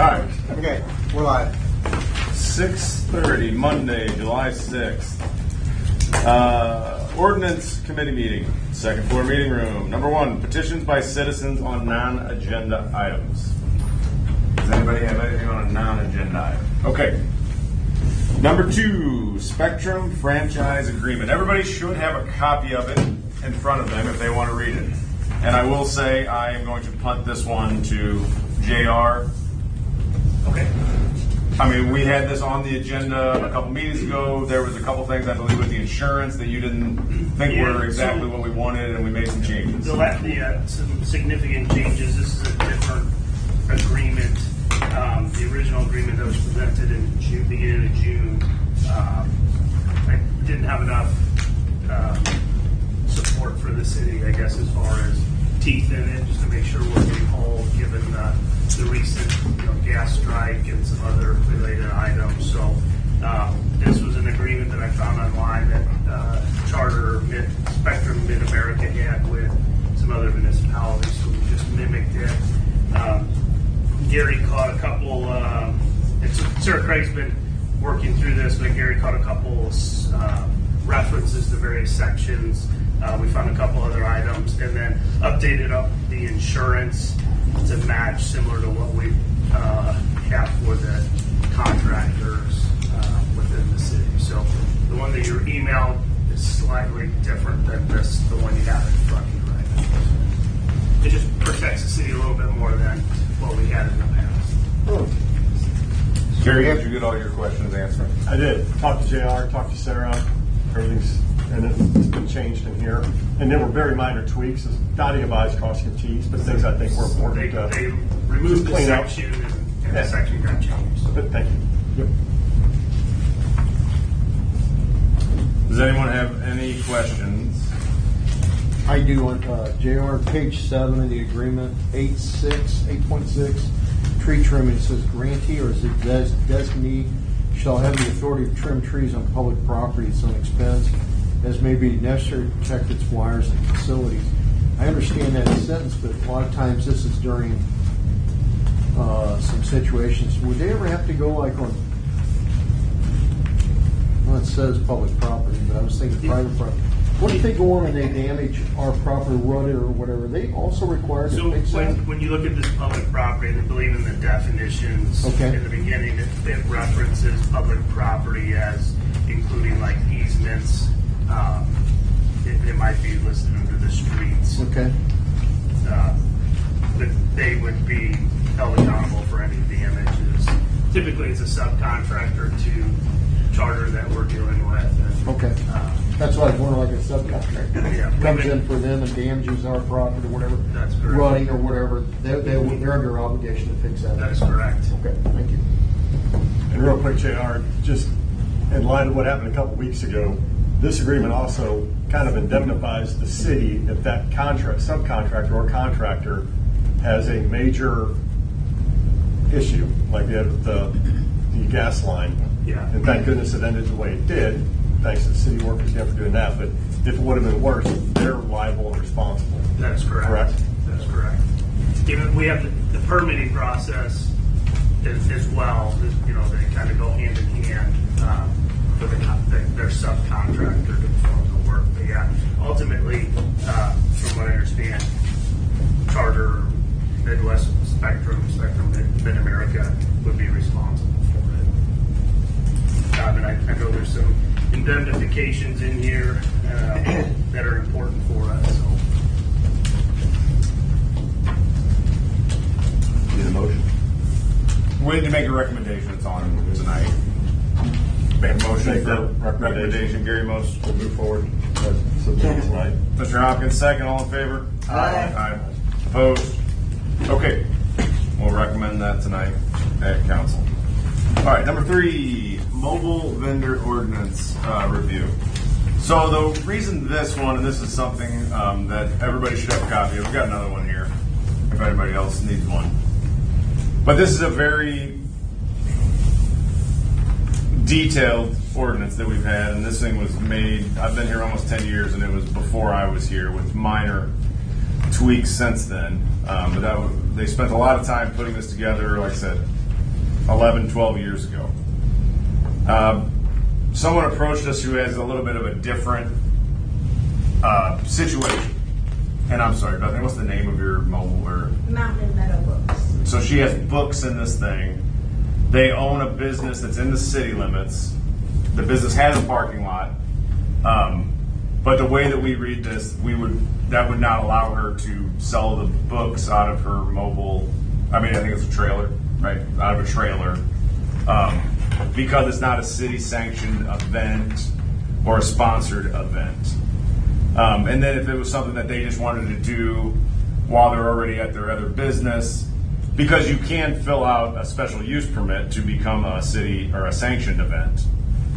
right. Okay, we're live. 6:30, Monday, July 6th. Ordinance Committee meeting, second floor meeting room. Number 1, petitions by citizens on non-agenda items. Does anybody have anything on a non-agenda item? Okay. Number 2, Spectrum Franchise Agreement. Everybody should have a copy of it in front of them if they want to read it. And I will say I am going to punt this one to JR. Okay. I mean, we had this on the agenda a couple meetings ago. There was a couple things, I believe, with the insurance that you didn't think were exactly what we wanted, and we made some changes. Some significant changes. This is a different agreement. The original agreement that was presented in June, beginning of June, I didn't have enough support for the city, I guess, as far as teeth in it, just to make sure we're getting whole, given the recent gas strike and some other related items. So this was an agreement that I found online that Spectrum Mid-America had with some other municipalities, so we just mimicked it. Gary caught a couple, Sarah Craig's been working through this, but Gary caught a couple references to various sections. We found a couple other items and then updated up the insurance to match similar to what we have for the contractors within the city. So the one that you emailed is slightly different than the one you have in front of you right now. It just protects the city a little bit more than what we had in the past. Oh. Gary, did you get all your questions answered? I did. Talked to JR, talked to Sarah. Everything's it's been changed in here. And there were very minor tweaks, dotting of I's, crossing of T's, but things I think were important They removed the section and the section got changed. But thank you. Yep. Does anyone have any questions? I do on JR, page 7 of the agreement, 8.6, tree trimming. It says grantee, or is it designee shall have the authority to trim trees on public property at some expense, as may be necessary to protect its wires and facilities. I understand that sentence, but a lot of times this is during some situations. Would they ever have to go like on, well, it says public property, but I was thinking private property. What if they go on and they damage our property, rut it or whatever? Are they also required to fix that? When you look at this public property, I believe in the definitions in the beginning, it references public property as including like easements. It might be listed under the streets. Okay. But they would be held accountable for any damages. Typically, it's a subcontractor to charter that we're dealing with. And, okay. That's why I was wondering, like a subcontractor comes in for them and damages our property or whatever. That's correct. Running or whatever, they're under obligation to fix that. That's correct. Okay, thank you. And real quick, JR, just in light of what happened a couple weeks ago, this agreement also kind of indemnifies the city if that subcontractor or contractor has a major issue, like the gas line. Yeah. And thank goodness it ended the way it did. Thanks to the city workers for doing that. But if it would have been worse, they're liable and responsible. That's correct. Correct? That's correct. Even we have the permitting process as well. They kind of go hand in hand for their subcontractor to perform the work. But yeah, ultimately, from what I understand, Charter, Midwest Spectrum Mid-America would be responsible for it. And I know there's some indemnifications in here that are important for us. So. Need a motion? We need to make a recommendation. It's on tonight. Make a motion for recommendation. Gary Most will move forward. Tonight. Mr. Hopkins, second. All in favor? Aye. Opposed? Okay. We'll recommend that tonight at council. All right. Number 3, mobile vendor ordinance review. So the reason this one, and this is something that everybody should have a copy of. We've got another one here if anybody else needs one. But this is a very detailed ordinance that we've had, and this thing was made, I've been here almost 10 years, and it was before I was here with minor tweaks since then. But they spent a lot of time putting this together. Like I said, 11, 12 years ago. Someone approached us who has a little bit of a different situation. And I'm sorry, Bethany, what's the name of your mobile? Or Mountain Meadow Books. so she has books in this thing. They own a business that's in the city limits. The business has a parking lot. But the way that we read this, that would not allow her to sell the books out of her mobile. I mean, I think it's a trailer, right? Out of a trailer, because it's not a city-sanctioned event or a sponsored event. And then if it was something that they just wanted to do while they're already at their other business, because you can fill out a special use permit to become a city or a sanctioned event.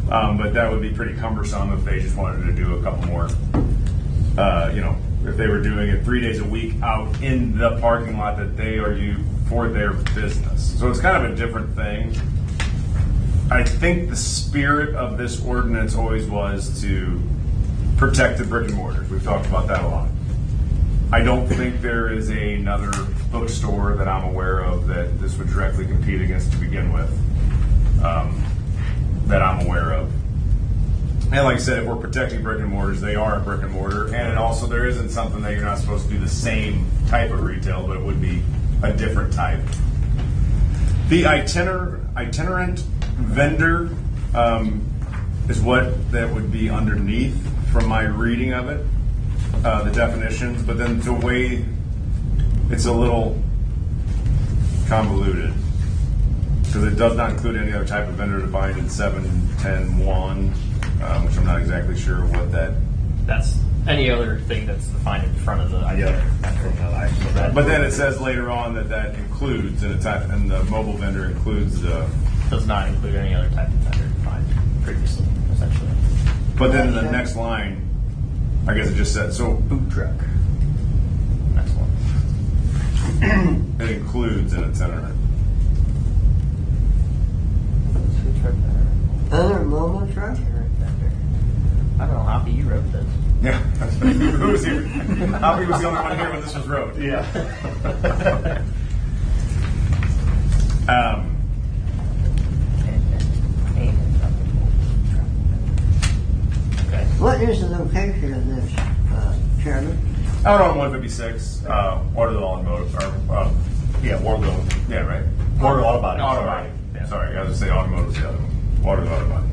But that would be pretty cumbersome if they just wanted to do a couple more, if they were doing it 3 days a week out in the parking lot that they are used for their business. So it's kind of a different thing. I think the spirit of this ordinance always was to protect the brick and mortars. We've talked about that a lot. I don't think there is another bookstore that I'm aware of that this would directly compete against to begin with. That I'm aware of. And like I said, if we're protecting brick and mortars, they are a brick and mortar. And also there isn't something that you're not supposed to do the same type of retail, but it would be a different type. The itinerant vendor is what that would be underneath from my reading of it, the definitions. But then the way it's a little convoluted, because it does not include any other type of vendor defined in 710.1, which I'm not exactly sure what that. That's any other thing that's defined in front of the Yeah. But then it says later on that includes, and the mobile vendor includes the. does not include any other type of vendor defined previously, essentially. But then in the next line, I guess it just said so. Food truck. Next one. It includes an itinerant. Food truck vendor. Other mobile truck? I don't know, Hoppy, you wrote this. Yeah. Who was here? Hoppy was the only one here when this was wrote. Yeah. Okay. What is the location of this, Chairman? Out on 156, Waterville and Warville. Yeah, right. Warville Auto Body. Auto Body. Sorry, I was going to say automotive is the other one. Waterville Auto Body.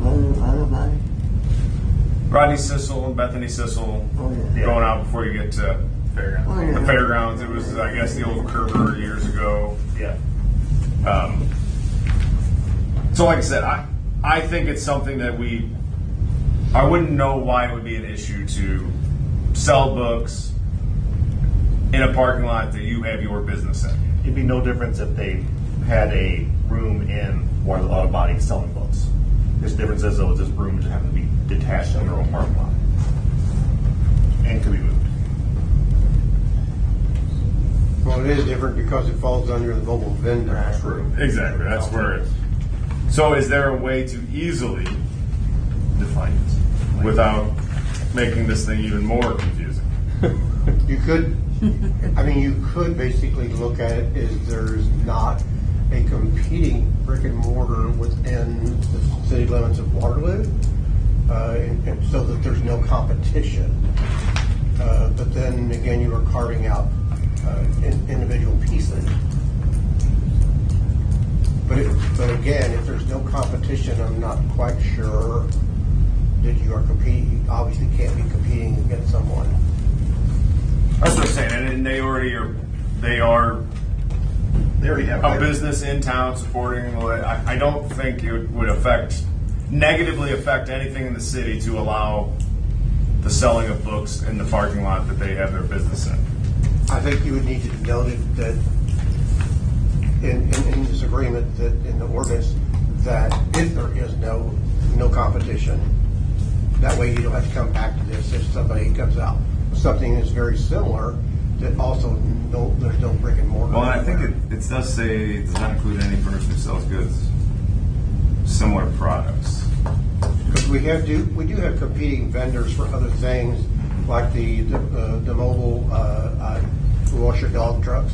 Auto Body? Rodney Sissel and Bethany Sissel Oh, yeah. going out before you get to Fairground. Oh, yeah. the fairgrounds. It was, I guess, the old Kerber years ago. Yeah. So like I said, I think it's something that I wouldn't know why it would be an issue to sell books in a parking lot that you have your business in. It'd be no difference if they had a room in Warville Auto Body selling books. This difference is though this room just happen to be detached in their own parking lot and could be moved. Well, it is different because it falls under the mobile vendor. Exactly, that's where it is. So is there a way to easily define it without making this thing even more confusing? You could basically look at it as there's not a competing brick and mortar within the city limits of Waterloo, and so that there's no competition. But then again, you are carving out individual pieces. But again, if there's no competition, I'm not quite sure that you are competing. You obviously can't be competing against someone. That's what I'm saying, and they already have a business in town supporting. I don't think it would negatively affect anything in the city to allow the selling of books in the parking lot that they have their business in. I think you would need to note it that in this agreement, that in the ordinance, that if there is no competition, that way you don't have to come back to this if somebody comes out with something that's very similar, that also there's no brick and mortar. Well, and I think it does say it does not include any person who sells goods similar products. Because we do have competing vendors for other things, like the mobile wash your dog trucks,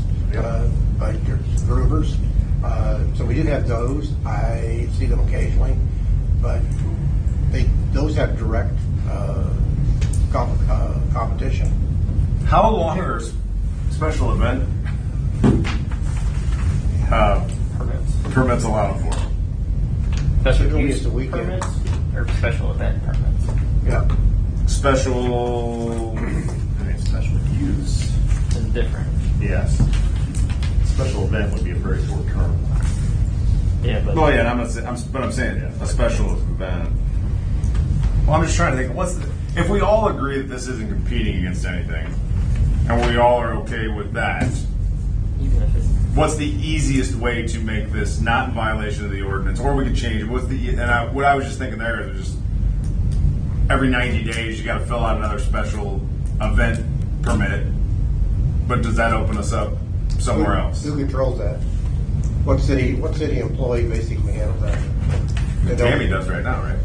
like your groomers. So we do have those. I see them occasionally, but those have direct competition. How long are special event permits allowed for? Special Usually use it's a weekend. permits or special event permits? Yeah. Special Use. Is different. Yes. Special event would be a very short term. Yeah, but Well, yeah, I'm saying a special event. Well, I'm just trying to think. If we all agree that this isn't competing against anything, and we all are okay with that, even if it's what's the easiest way to make this not in violation of the ordinance, or we could change it? What I was just thinking there is just every 90 days you got to fill out another special event permit. But does that open us up somewhere else? Who controls that? What city employee basically handles that? They don't- Tammy does right now, right?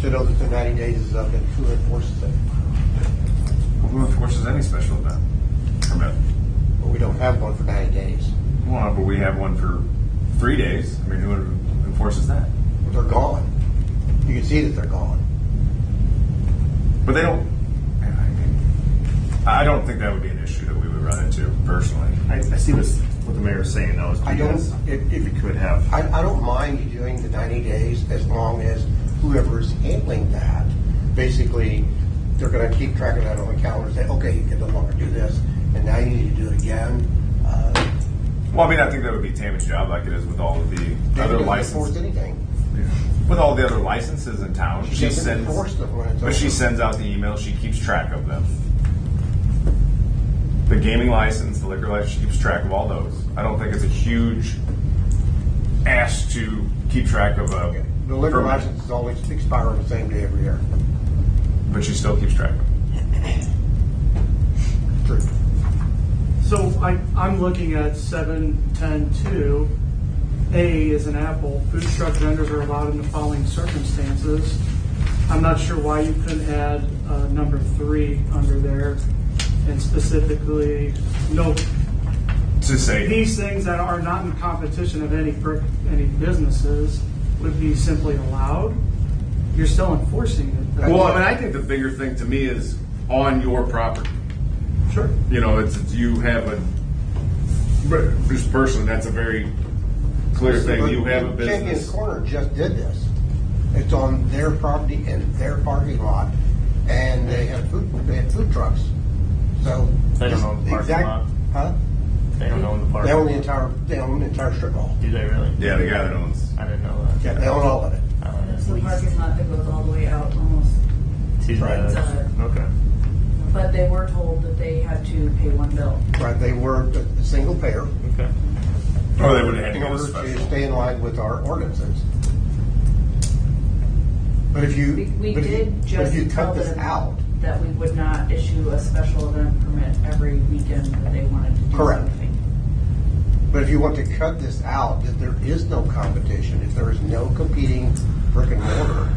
To know that the 90 days is up and who enforces it. Who enforces any special event permit? But we don't have one for 90 days. Well, but we have one for 3 days. I mean, who enforces that? They're gone. You can see that they're gone. But they don't. I don't think that would be an issue that we would run into personally. I see what the mayor's saying though. Is I don't- because if you could have. I don't mind you doing the 90 days as long as whoever's handling that, basically, they're going to keep track of that on the calendar and say, okay, you can no longer do this, and now you need to do it again. Well, I mean, I think that would be Tammy's job, like it is with all of the They other don't enforce licenses. anything. With all the other licenses in town, She doesn't enforce them when it's but she over. sends out the email. She keeps track of them. The gaming license, the liquor license, she keeps track of all those. I don't think it's a huge ask to keep track of a The liquor permit, licenses always expire on the same day every year. but she still keeps track of them. True. So I'm looking at 7.10.2. A is an apple. Food truck vendors are allowed in the following circumstances. I'm not sure why you couldn't add number 3 under there and specifically note To say these things that are not in competition of any businesses would be simply allowed. You're still enforcing it. though. Well, I mean, I think the bigger thing to me is on your property. Sure. You know, it's you have a. But just personally, that's a very clear thing. You have a Champion business. Corner just did this. It's on their property in their parking lot, and they had food trucks. So They don't own the parking lot? Huh? they don't own the park. They own the entire strip mall. Do they really? Yeah, the guy that owns. I didn't know that. Yeah, they own all of it. It's the parking lot that goes all the way out almost. Sees Right. that. Okay. But they were told that they had to pay one bill. Right, they were a single payer Okay. Or they would have had to in get a order to special. stay in line with our ordinances. But if you We but if you- did but just if you tell cut this them out, that we would not issue a special event permit every weekend that they wanted to do Correct. something. but if you want to cut this out, that there is no competition, if there is no competing brick and mortar,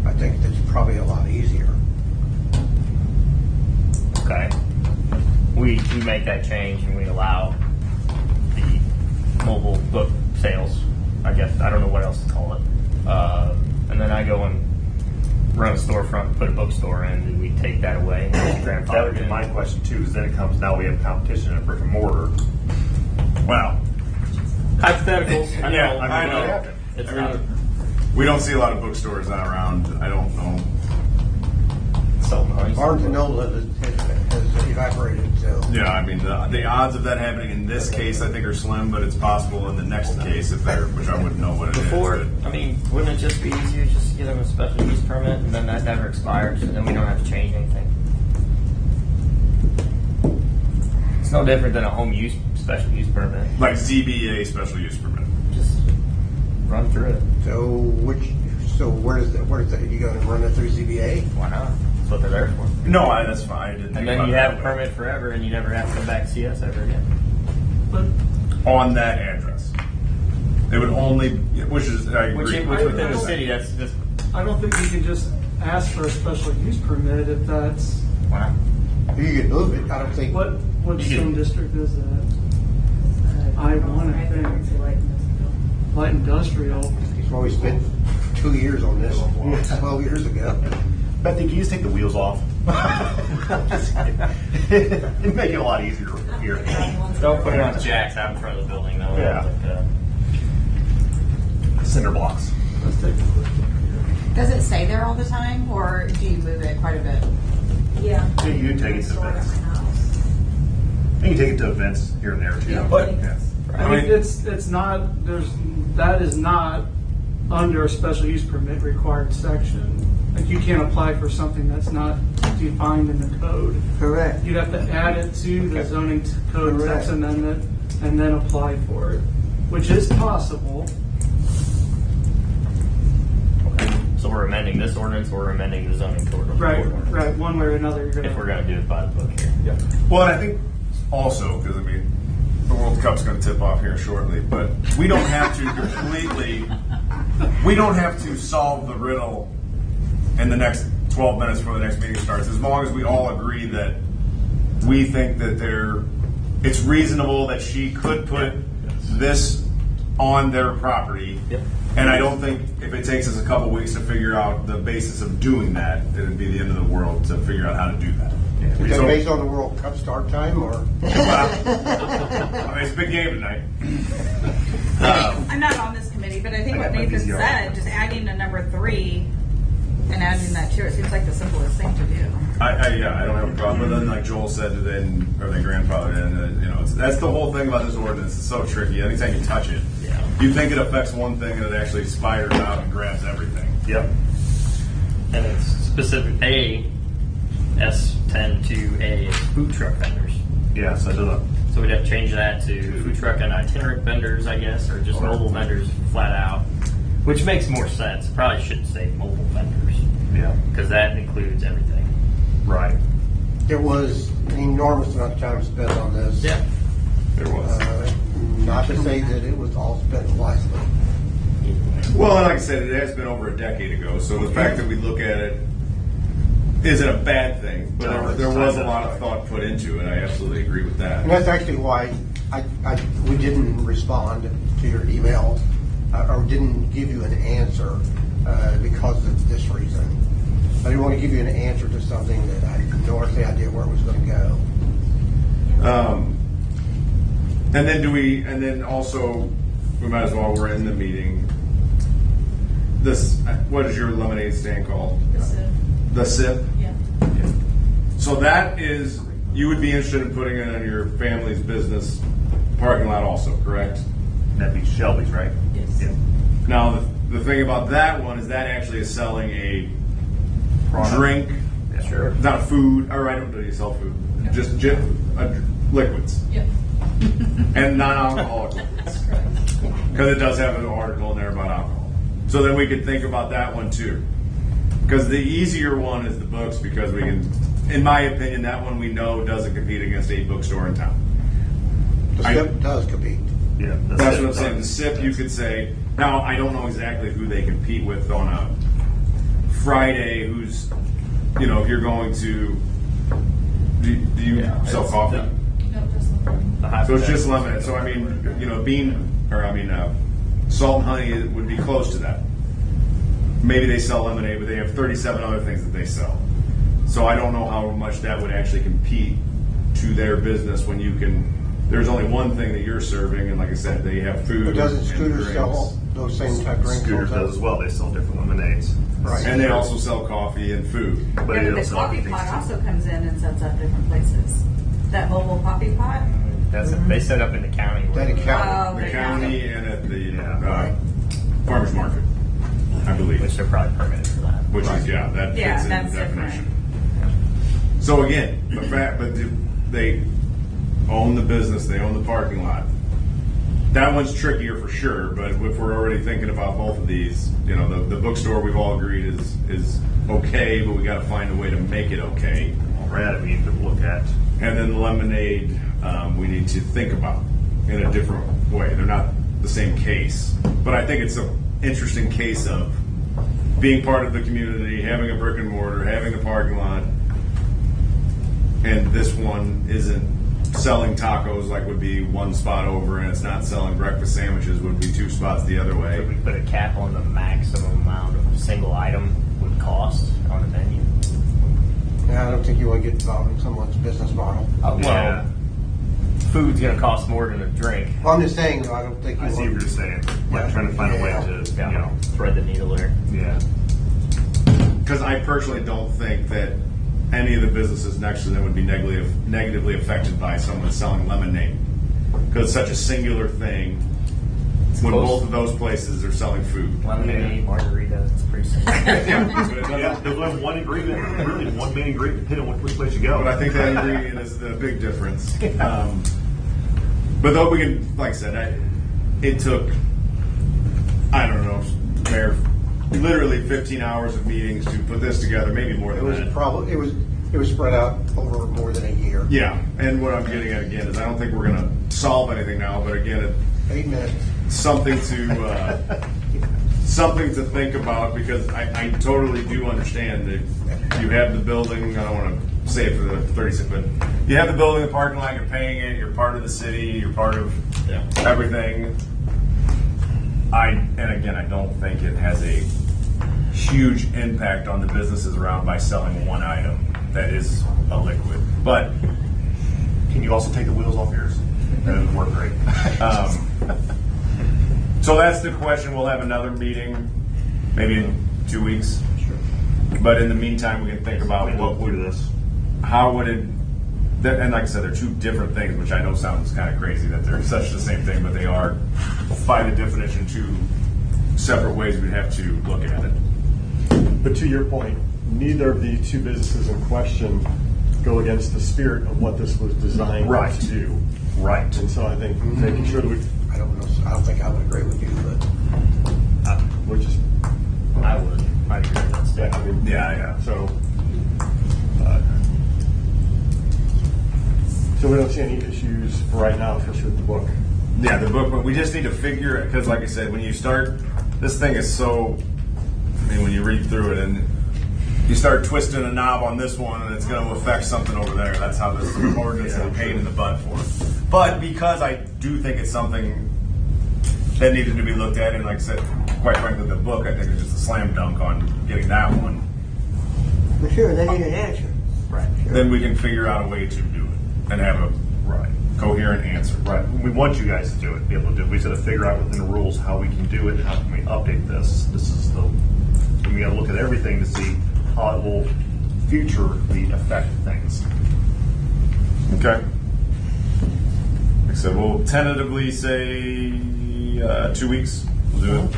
I think that's probably a lot easier. Okay. We make that change and we allow the mobile book sales. I guess I don't know what else to call it. And then I go and run a storefront, and put a bookstore in. Do we take that away? That would be my question too. Is then it comes now we have competition in brick and mortar. Wow. Hypotheticals. I know. Yeah, I know. It's I mean, not we don't see a lot of bookstores around. I don't know. so nice. Barnes and Noble has evaporated, so. Yeah, I mean, the odds of that happening in this case, I think, are slim, but it's possible in the next case, if they're, which I wouldn't know what it is. Before, but- I mean, wouldn't it just be easier just to give them a special use permit and then that never expires and then we don't have to change anything? It's no different than a home use special use permit. Like ZBA special use permit. Just run through it. So where does that, you gonna run it through ZBA? Why not? That's what they're there for. No, that's fine. I didn't think And then about you it have a that way. permit forever and you never have to come back to see us ever again. But On that address. It would only, which is, I agree. Which within the city, that's just, I don't think you can just ask for a special use permit if that's, why not? If you could move it, I don't think. what You zone can- district is that? I want to think think. it's like this. light industrial. That's why we spent 2 years on this 12 years ago. Bethany, can you just take the wheels off? It'd make it a lot easier here. Don't put it on jacks out in front of the building, though. Yeah. Cinder blocks. Let's take a look. Does it stay there all the time, or do you move it quite a bit? Yeah. Yeah, you can take it to Store events. at my house. And you can take it to events here and there too. Yeah. But, I mean, it's not, that is not under a special use permit required section. Like, you can't apply for something that's not defined in the code. Correct. You'd have to add it to the zoning code Correct. text amendment and then apply for it, which is possible. So we're amending this ordinance, or we're amending the zoning code. Right, ordinance. right. One way or another, you're If we're gonna. going to do it by the book here. Yeah. Well, and I think also, because I mean, the World Cup's going to tip off here shortly, but we don't have to we don't have to solve the riddle in the next 12 minutes before the next meeting starts, as long as we all agree that we think that it's reasonable that she could put this on their property. Yep. And I don't think if it takes us a couple weeks to figure out the basis of doing that, it'd be the end of the world to figure out how to do that. Is that So- based on the World Cup start time, or? I mean, it's a big game tonight. I'm not on this committee, but I think what Nathan said, just adding a number 3 and adding that to it seems like the simplest thing to do. I don't have a problem. But then, like Joel said, then or the grandfather, and that's the whole thing about this ordinance. It's so tricky. Anytime you touch it, Yeah. you think it affects one thing, and it actually spiders out and grabs everything. Yep. And it's specific S102A is food truck vendors. Yeah, so So we'd have to change that to food truck and itinerant vendors, I guess, or just mobile vendors flat out, which makes more sense. Probably shouldn't say mobile vendors, yeah, because that includes everything. right. There was an enormous amount of time spent on this. Yeah. There was. Not to say that it was all spent wisely. Well, and like I said, it has been over a decade ago. So the fact that we look at it isn't a bad thing. But No, there it's was not a lot of thought put into it. I absolutely agree with that. And that's actually why we didn't respond to your email or didn't give you an answer because of this reason. I didn't want to give you an answer to something that I had no earthly idea where it was going to go. And then also, we might as well, we're in the meeting. What is your lemonade stand called? The SIP? Yeah. So that is, you would be interested in putting it on your family's business parking lot also, correct? That'd be Shelby's, right? Yes. Yeah. Now, the thing about that one is that actually is selling a drink, Yeah. Sure. not food, or I don't really sell food, just liquids, Yep. and non-alcoholic liquids. Because it does have an article in there about alcohol. So then we could think about that one too. Because the easier one is the books, because we can, in my opinion, that one we know doesn't compete against a bookstore in town. The SIP does compete. Yeah. That's it. what I'm saying. The SIP, you could say, now I don't know exactly who they compete with on a Friday, who's, if you're going to, do you sell coffee? No, just one. So it's just limited. So I mean, salt and honey would be close to that. Maybe they sell lemonade, but they have 37 other things that they sell. So I don't know how much that would actually compete to their business when you can. There's only one thing that you're serving, and like I said, they have food. But doesn't and Scooters drinks. sell those same type drinks? Scooters also? does as well. They sell different lemonades. Right. And they also sell coffee and food. But Yeah, they but don't the sell coffee other pot things, too. also comes in and sets up different places. That mobile coffee pot? They set up in the county. That account. Oh, The okay. county and at the Yeah. farmers market, I believe. Which they're probably permitted for that. Which is, that Yeah, fits in that's the definition. different. So again, they own the business, they own the parking lot. That one's trickier for sure, but if we're already thinking about both of these, the bookstore we've all agreed is okay, but we got to find a way to make it okay. Red, we need to look at. And then the lemonade, we need to think about in a different way. They're not the same case, but I think it's an interesting case of being part of the community, having a brick and mortar, having the parking lot, and this one isn't selling tacos like would be one spot over, and it's not selling breakfast sandwiches would be 2 spots the other If way. we put a cap on the maximum amount of single item would cost on a menu. Yeah, I don't think you want to get involved in someone's business model. Well, food's gonna cost more than a drink. Well, I'm just saying, though, I don't think you I see want what you're saying. Like trying to find a way to, you know, Thread the needle there. yeah. Because I personally don't think that any of the businesses next to them would be negatively affected by someone selling lemonade. Because it's such a singular thing when close. both of those places are selling food. Lemonade, margaritas, it's pretty simple. Yeah, there's only one ingredient, really one main ingredient, depending on which place you go. But I think that ingredient is the big difference. But though we can, like I said, it took, I don't know, Mayor, literally 15 hours of meetings to put this together, maybe more It than was that. probably, it was spread out over more than a year. Yeah, and what I'm getting at again is I don't think we're going to solve anything now, but again, 8 minutes. something to think about, because I totally do understand that you have the building. I don't want to say it for the 36, but you have the building, the parking lot, you're paying it, you're part of the city, you're part of everything. And again, I don't think it has a huge impact on the businesses around by selling one item that is a liquid. But Can you also take the wheels off yours? That would work great. so that's the question. We'll have another meeting, maybe in 2 weeks. Sure. But in the meantime, we can think about what would how would it, and like I said, they're two different things, which I know sounds kind of crazy that they're such the same thing, but they are, by the definition, two separate ways we'd have to look at it. But to your point, neither of the two businesses in question go against the spirit of what this was designed Right. to do. Right. And so I think making sure that we, I don't know, I don't think I would agree with you, but we're just, I would. I'd agree with that yeah, I statement. mean, Yeah. So we don't see any issues for right now, especially with the book. Yeah, the book, but we just need to figure it, because like I said, when you start, this thing is so, I mean, when you read through it and you start twisting a knob on this one and it's going to affect something over there. That's how this ordinance is a pain in the butt for us. But because I do think it's something that needed to be looked at, and like I said, quite frankly, the book, I think is just a slam dunk on getting that one, For sure, they need an answer. Right. then we can figure out a way to do it and have a coherent answer. Right. We want you guys to do it, be able to do it. We just got to figure out within the rules how we can do it and how can we update this. This is we got to look at everything to see how it will futurely affect things. Okay. Like I said, we'll tentatively say 2 weeks. We'll do it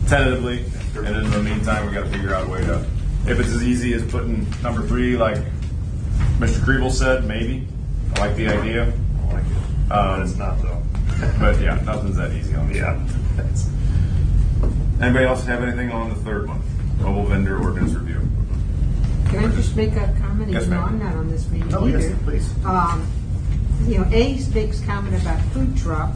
tentatively, and in the meantime, we got to figure out a way to. If it's as easy as putting number 3, like Mr. Kriebel said, maybe. I like the idea. I like it. It's not though. But yeah, nothing's that easy on this. Yeah. Anybody else have anything on the third one? Mobile vendor ordinance review. Can I just make a comment? Yes, Even though ma'am. I'm not on this meeting No, either. yes, please. A makes comment about food truck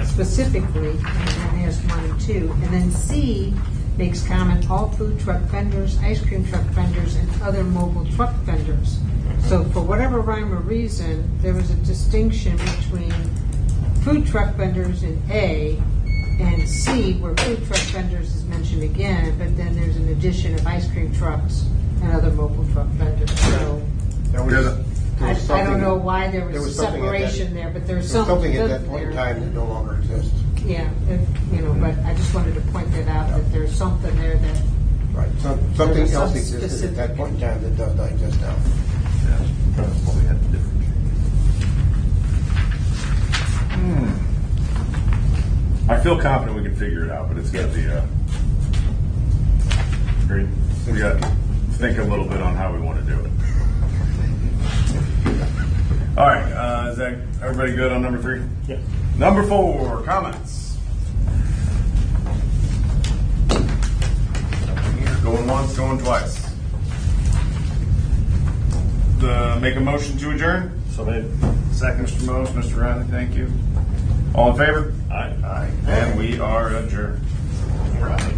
specifically, and then there's 1 and 2. And then C makes comment all food truck vendors, ice cream truck vendors, and other mobile truck vendors. So for whatever rhyme or reason, there was a distinction between food truck vendors in A and C, where food truck vendors is mentioned again, but then there's an addition of ice cream trucks and other mobile truck vendors. So there was, I something- don't know why there was a something at that- separation there, but there's there was something at that there. point in time that no longer exists. Yeah, but I just wanted to point that out, that there's something there that, Right. Something There's else some existed at specific- that point in time that does not exist now. Probably had different. I feel confident we can figure it out, but it's got to be Agreed. we got to think a little bit on how we want to do it. All right, is that everybody good on number 3? Yeah. Number 4, comments. Going once, going twice. Make a motion to adjourn. so they, Second, Mr. Mose, Mr. Riley, thank you. All in favor? Aye. And we are adjourned. Right.